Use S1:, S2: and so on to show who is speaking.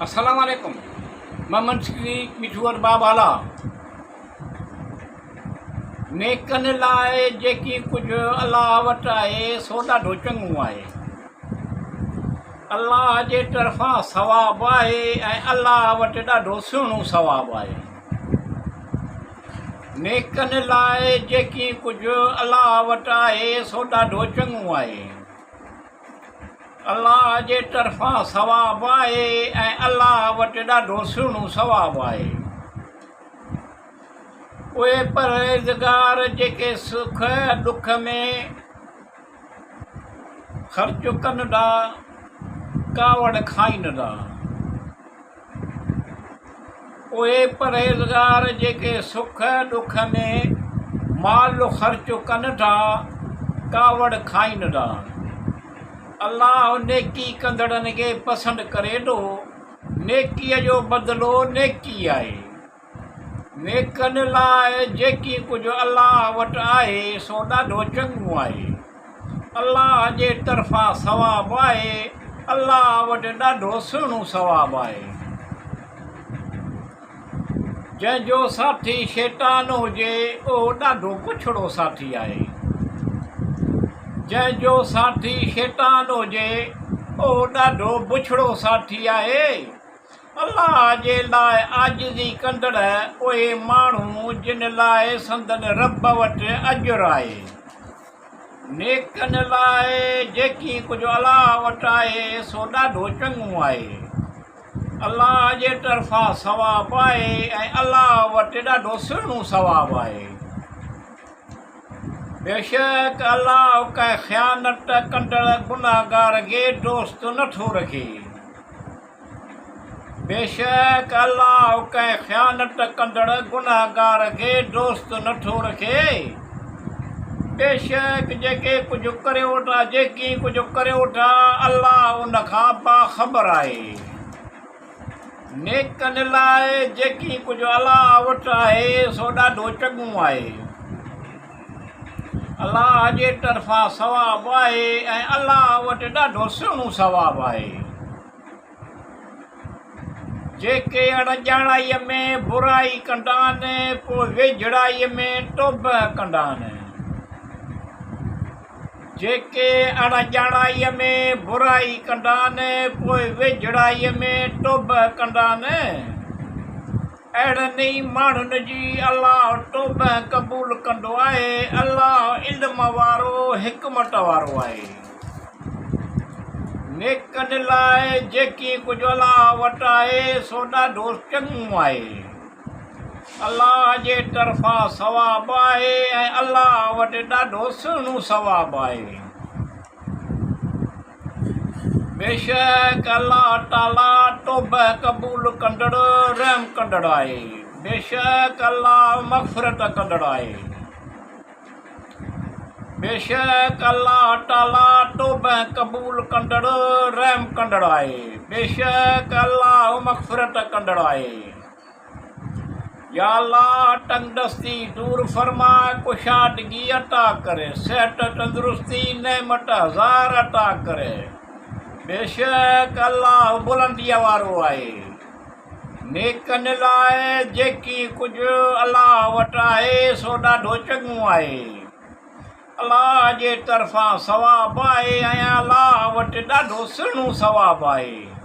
S1: अस्सलाम वालेकुम। मां मंसकी मिठूअर बाबाला नेकनि लाइ जेकी कुझु अलाह वटि आहे सो ॾाढो चङो आहे। अलाह जे तरफ़ां सवाबु आहे ऐं अलाह वटि ॾाढो सुहिणो सवाबु आहे। नेकनि लाइ जेकी कुझु अलाह वटि आहे सो ॾाढो चङो आहे। अलाह जे तरफ़ां सवाबु आहे ऐं अलाह वटि ॾाढो सुहिणो सवाबु आहे। उहे परहेज़गार जेके सुख दुख में ख़र्च कनि था, कावड़ खाइनि था। उहे परहेज़गार जेके सुख दुख में माल ख़र्च कनि था, कावड़ खाइनि था। अलाह नेकी कंदड़नि खे पसंदि करे थो। नेकीअ जो बदिलो नेकी आहे। नेकनि लाइ जेकी कुझु अलाह वटि आहे सो ॾाढो चङो आहे। अलाह जे तरफ़ां सवाबु आहे। अलाह वटि ॾाढो सुहिणो सवाबु आहे। जंहिंजो साथी शैतान हुजे उहो ॾाढो पुछड़ो साथी आहे। जंहिंजो साथी शैतान हुजे उहो ॾाढो बुछड़ो साथी आहे। अलाह जे लाइ आजिज़ी कंदड़ उहे माण्हू जिन लाइ संदनि रब वटि अजुर आहे। नेकनि लाइ जेकी कुझु अलाह वटि आहे सो ॾाढो चङो आहे। अलाह जे तरफ़ां सवाबु आहे ऐं अलाह वटि ॾाढो सुहिणो सवाबु आहे। बेशक अलाह कंहिं ख़यानत कंदड़ गुनाहगार खे दोस्त नथो रखे। बेशक अलाह कंहिं ख़यानत कंदड़ गुनाहगार खे दोस्त नथो रखे। बेशक जेके कुझु करियो था, जेकी कुझु करियो था, अलाह उन खां बाख़बर आहे। नेकनि लाइ जेकी कुझु अलाह वटि आहे सो ॾाढो चङो आहे। अलाह जे तरफ़ां सवाबु आहे ऐं अलाह वटि ॾाढो सुहिणो सवाबु आहे। जेके अणॼाणाईअ में बुराई कंदा आहिनि पोइ वेझड़ाईअ में तौबह कंदा आहिनि। जेके अणॼाणाईअ में बुराई कंदा आहिनि पोइ वेझड़ाईअ में तौबह कंदा आहिनि, अहिड़नि ई माण्हुनि जी अलाह तौबह क़बूल कंदो आहे। अलाह इल्म वारो हिकमत वारो आहे। नेकनि लाइ जेकी कुझु अलाह वटि आहे सो ॾाढो चङो आहे। अलाह जे तरफ़ां सवाबु आहे ऐं अलाह वटि ॾाढो सुहिणो सवाबु आहे। बेशक अलाह ताला तौबह क़बूल कंदड़ रहम कंदड़ आहे। बेशक अलाह मग़फ़िरत कंदड़ आहे। बेशक अलाह ताला तौबह क़बूल कंदड़ रहम कंदड़ आहे। बेशक अलाह मग़फ़िरत कंदड़ आहे। या अलाह तंगदस्ती दूर फरमा, कुशादगी अता करे, सेहत तंदुरुस्ती नेमत हज़ार अता करे। बेशक अलाह बुलंदीअ वारो आहे। नेकनि लाइ जेकी कुझु अलाह वटि आहे सो ॾाढो चङो आहे। अलाह जे तरफ़ां सवाबु आहे ऐं अलाह वटि ॾाढो सुहिणो सवाबु आहे।